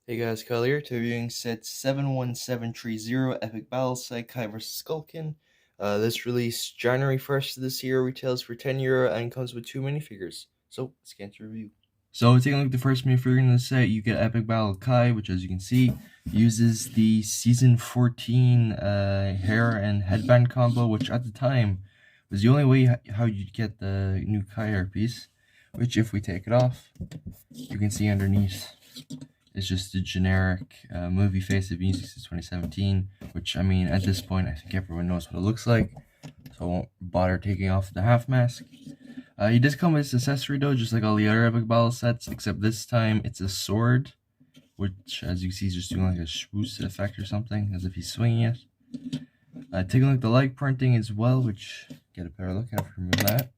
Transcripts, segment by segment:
Hey guys, Kyle here, to reviewing set 71730 Epic Battle Set Kai vs Skulkin. This released January 1st of this year, retails for €10 and comes with 2 minifigures. So, let's get into review. So, taking a look at the first minifigure in the set, you get Epic Battle Kai, which as you can see, uses the Season 14 hair and headband combo, which at the time was the only way how you'd get the new Kai hairpiece, which if we take it off, you can see underneath is just a generic movie face of music since 2017, which, I mean, at this point, I think everyone knows what it looks like, so I won't bother taking off the half mask. He does come with his accessory, though, just like all the other Epic Battle sets, except this time it's a sword, which, as you can see, is just doing like a swoosh effect or something, as if he's swinging it. Taking a look at the leg printing as well, which, get a better look at if we remove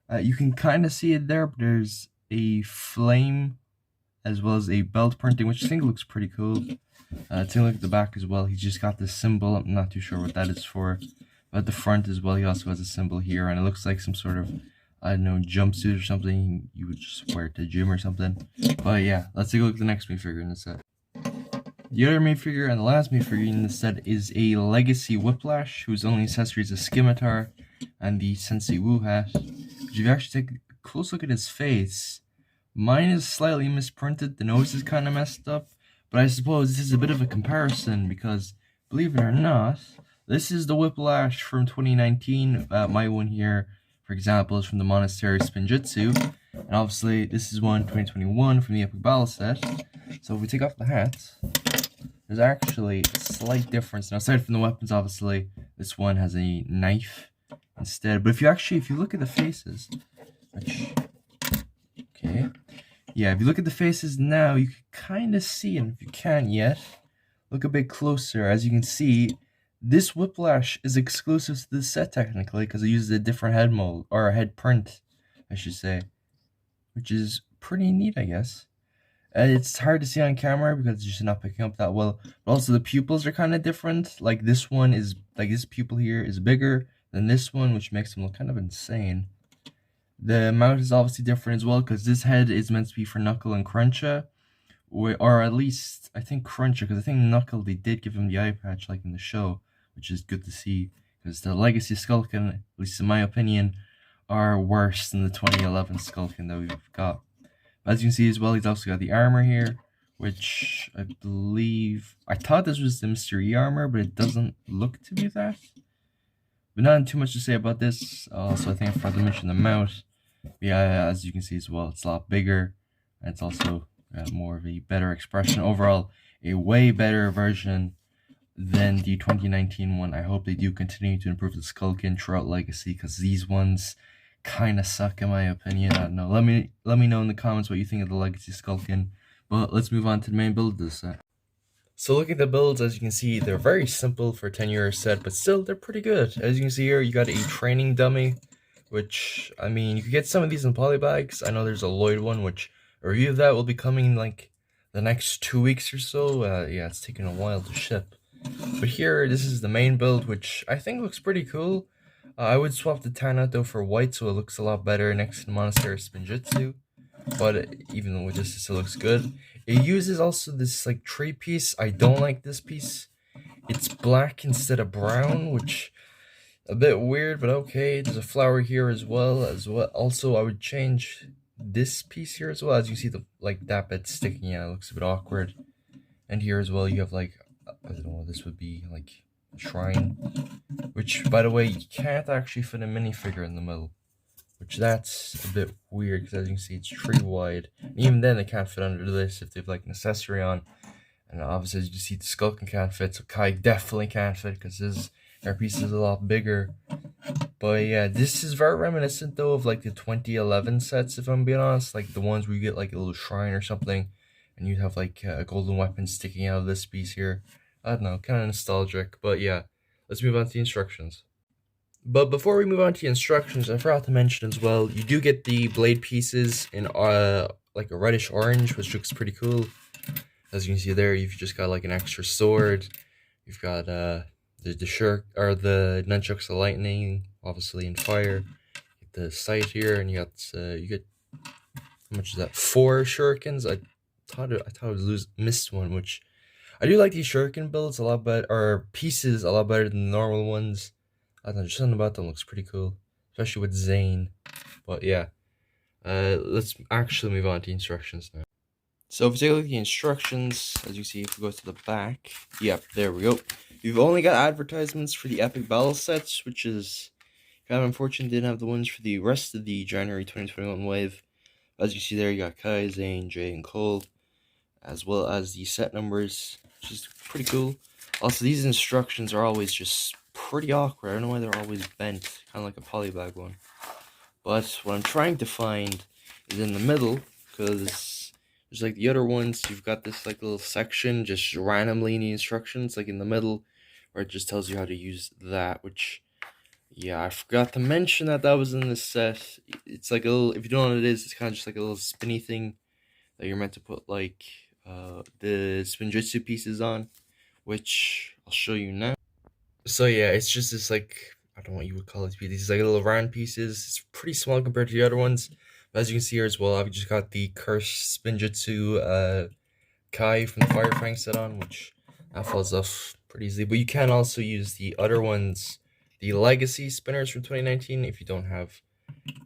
that. You can kind of see it there, but there's a flame as well as a belt printing, which I think looks pretty cool. Taking a look at the back as well, he's just got this symbol. I'm not too sure what that is for. But at the front as well, he also has a symbol here, and it looks like some sort of, I don't know, jumpsuit or something you would just wear to the gym or something. But yeah, let's take a look at the next minifigure in the set. The other minifigure and the last minifigure in the set is a Legacy Whiplash, whose only accessory is a scimitar and the Sensei Wu hat. But if you actually take a close look at his face, mine is slightly misprinted, the nose is kind of messed up, but I suppose this is a bit of a comparison because, believe it or not, this is the Whiplash from 2019. My one here, for example, is from the Monastery Spinjitzu, and obviously this is one 2021 from the Epic Battle set. So if we take off the hat, there's actually a slight difference. Now, aside from the weapons, obviously, this one has a knife instead, but if you look at the faces, which, okay, yeah, if you look at the faces now, you can kind of see, and if you can't yet, look a bit closer. As you can see, this Whiplash is exclusive to this set technically because it uses a different head mold, or a head print, I should say, which is pretty neat, I guess. It's hard to see on camera because it's just not picking up that well, but also the pupils are kind of different. Like this one is, like this pupil here is bigger than this one, which makes them look kind of insane. The mouth is obviously different as well because this head is meant to be for Knuckle and Cruncha, or at least I think Cruncha, because I think Knuckle, they did give him the eye patch like in the show, which is good to see because the Legacy Skulkin, at least in my opinion, are worse than the 2011 Skulkin that we've got. As you can see as well, he's also got the armor here, which I believe, I thought this was the Mystery armor, but it doesn't look to be that. But not too much to say about this. Also, I think I forgot to mention the mouth. Yeah, as you can see as well, it's a lot bigger, and it's also more of a better expression. Overall, a way better version than the 2019 one. I hope they do continue to improve the Skulkin throughout Legacy, because these ones kind of suck in my opinion. I don't know. Let me know in the comments what you think of the Legacy Skulkin. But let's move on to the main build of this set. So look at the builds. As you can see, they're very simple for a 10-year set, but still they're pretty good. As you can see here, you got a training dummy, which, I mean, you could get some of these in polybags. I know there's a Lloyd one, which a review of that will be coming like the next 2 weeks or so. Yeah, it's taking a while to ship. But here, this is the main build, which I think looks pretty cool. I would swap the tan out though for white, so it looks a lot better next to the Monastery Spinjitzu. But even with this, it still looks good. It uses also this like tree piece. I don't like this piece. It's black instead of brown, which a bit weird, but okay. There's a flower here as well. Also, I would change this piece here as well. As you see, the like that bit sticking out, it looks a bit awkward. And here as well, you have like, I don't know what this would be, like a shrine, which, by the way, you can't actually fit a minifigure in the middle, which that's a bit weird because as you can see, it's tree wide. And even then, they can't fit under this if they've like an accessory on. And obviously, as you see, the Skulkin can't fit, so Kai definitely can't fit because his hairpiece is a lot bigger. But yeah, this is very reminiscent though of like the 2011 sets, if I'm being honest, like the ones where you get like a little shrine or something, and you have like a golden weapon sticking out of this piece here. I don't know, kind of nostalgic. But yeah, let's move on to the instructions. But before we move on to the instructions, I forgot to mention as well, you do get the blade pieces in like a reddish orange, which looks pretty cool. As you can see there, you've just got like an extra sword. You've got the shirt, or the nunchucks of lightning, obviously in fire. The sight here, and you get how much is that? 4 shurikens. I thought I was missed one, which I do like these shuriken builds a lot better, or pieces a lot better than the normal ones. I don't know, just something about them looks pretty cool, especially with Zane. But yeah, let's actually move on to instructions now. So if you take a look at the instructions, as you see, if we go to the back, yep, there we go. You've only got advertisements for the epic battle sets, which is kind of unfortunate. Didn't have the ones for the rest of the January 2021 wave. As you see there, you got Kai, Zane, Jay, and Cole, as well as the set numbers, which is pretty cool. Also, these instructions are always just pretty awkward. I don't know why they're always bent, kind of like a polybag one. But what I'm trying to find is in the middle, because just like the other ones, you've got this like little section just randomly in the instructions, like in the middle, where it just tells you how to use that, which, yeah, I forgot to mention that was in this set. It's like a little, if you don't know what it is, it's kind of just like a little spinny thing that you're meant to put like the spinjitzu pieces on, which I'll show you now. So yeah, it's just this like, I don't know what you would call it, these like little round pieces. It's pretty small compared to the other ones. But as you can see here as well, I've just got the Curse Spinjitzu Kai from the Fire Fang set on, which that falls off pretty easily. But you can also use the other ones, the Legacy spinners from 2019, if you don't have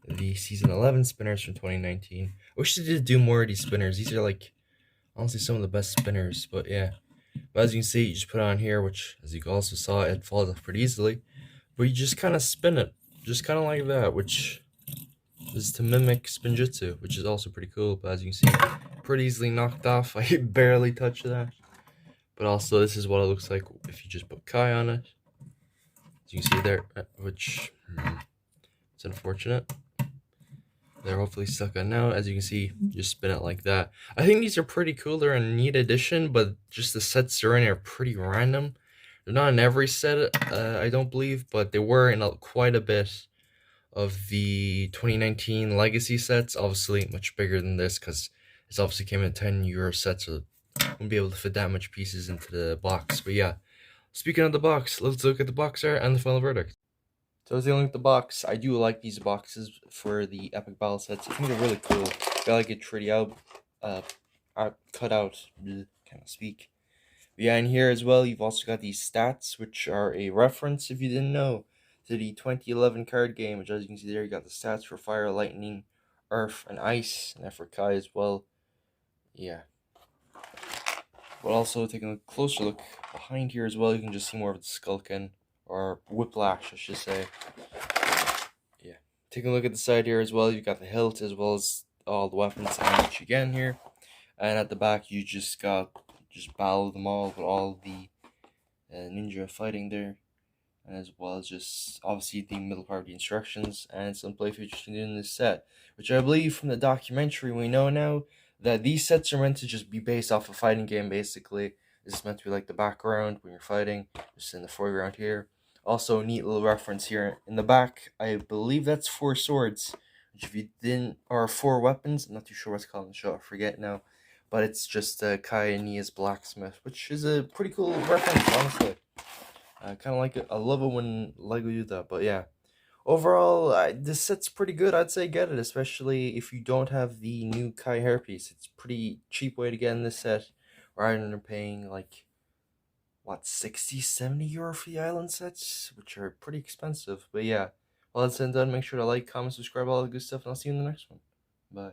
the Season 11 spinners from 2019. I wish they did do more of these spinners. These are like, honestly, some of the best spinners. But yeah. But as you can see, you just put it on here, which, as you also saw, it falls off pretty easily. But you just kind of spin it, just kind of like that, which is to mimic Spinjitzu, which is also pretty cool. But as you can see, pretty easily knocked off. I barely touched that. But also, this is what it looks like if you just put Kai on it. As you can see there, which it's unfortunate. They're hopefully stuck on now. As you can see, just spin it like that. I think these are pretty cool. They're a neat addition, but just the sets they're in are pretty random. They're not in every set, I don't believe, but they were in quite a bit of the 2019 Legacy sets. Obviously, much bigger than this because this obviously came in 10 euro sets, so won't be able to fit that much pieces into the box. But yeah, speaking of the box, let's look at the box art and the final verdict. So as I look at the box, I do like these boxes for the epic battle sets. I think they're really cool. Got like a pretty out, cut out, kind of speak. But yeah, in here as well, you've also got these stats, which are a reference, if you didn't know, to the 2011 card game. Which, as you can see there, you got the stats for fire, lightning, earth, and ice, and that for Kai as well. Yeah. But also taking a closer look behind here as well, you can just see more of the Skulkin, or Whiplash, I should say. Yeah. Taking a look at the side here as well, you've got the hilt as well as all the weapons on each again here. And at the back, you just battle them all with all the ninja fighting there. And as well as just obviously the middle part of the instructions and some play features you can do in this set. Which I believe from the documentary we know now that these sets are meant to just be based off a fighting game basically. This is meant to be like the background when you're fighting, just in the foreground here. Also, neat little reference here in the back. I believe that's 4 swords, which if you didn't, or 4 weapons. I'm not too sure what's called in the show. I forget now, but it's just Kai and Nia's blacksmith, which is a pretty cool reference, honestly. Kind of like it. I love it when Lego do that. But yeah, overall, this set's pretty good. I'd say get it, especially if you don't have the new Kai hairpiece. It's a pretty cheap way to get in this set, rather than paying like, what, 60, 70 euro for the island sets, which are pretty expensive. But yeah, well, that's it done. Make sure to like, comment, subscribe, all the good stuff, and I'll see you in the next one. Bye.